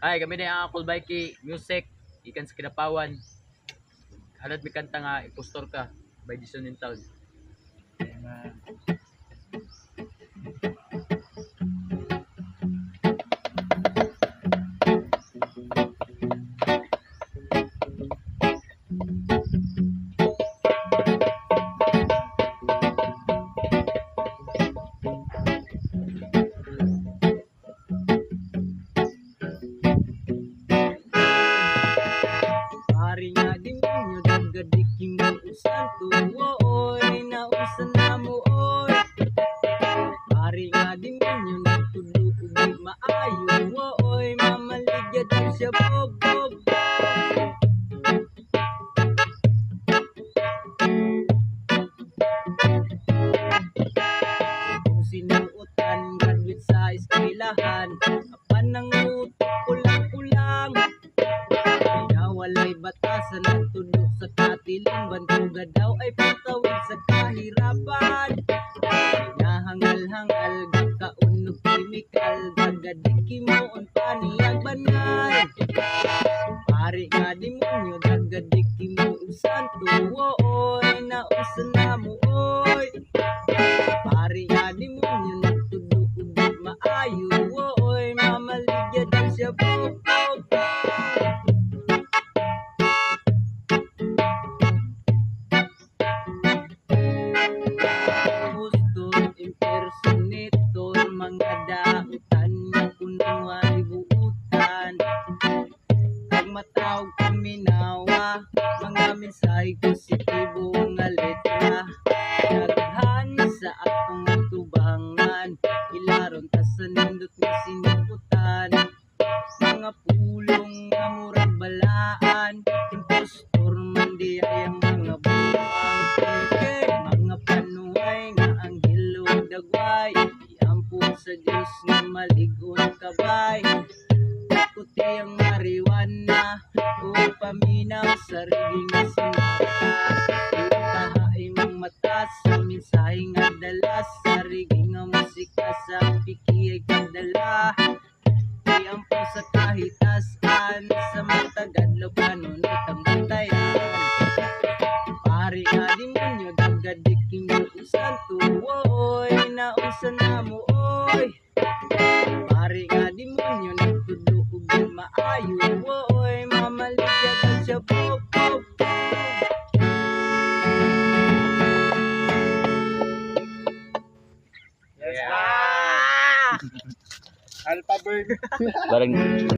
Ay, kami na ang Uncle Bikey Music, ikan sa Kinapawan. Halad mi kanta nga impostor ka by Jason Intal. Pari nga demonyo dagadiking mo usanto oy nausan na mo oy. Pari nga demonyo nagtulo ugi maayo oy mamaligya daw siya bob. Kung sinuotan graduate sa eskwelahan apan nangutok kulang-kulang. Walay batasan at tulo sa katiling bantuga daw ay patawid sa kahirapan. Nahangal-hangal gagkaunog kimikal dagadiki mo on paniyag banal. Pari nga demonyo dagadiki mo usanto oy nausan na mo oy. Pari nga demonyo nagtudo ugid maayo oy mamaligya daw siya bob. Impersonator, mga dautan nga kuno ay buutan. Kag matawag paminawa, mga mensahe positibo nga letra. Daghan sa atong tubangan, ilaron ta sa nindot nga siniputan. Mga pulong nga murag balaan, impostor man di ay ang mga buang. Mga panuway nga anghelo dagway, iampun sa Diyos nga maligon kabay. Kuti ang mariwana o paminaw sa riging nga sinata. Utahaay mong mata sa mensahe nga dala, sa riging nga musika sa pikiyay kadala. Iampun sa kahitasan, sa matagadlaw kanunot ang batayan. Pari nga demonyo dagadiking mo usanto oy nausan na mo oy. Pari nga demonyo nagtudo ugid maayo oy mamaligya daw siya bob. Alpha bird. Barang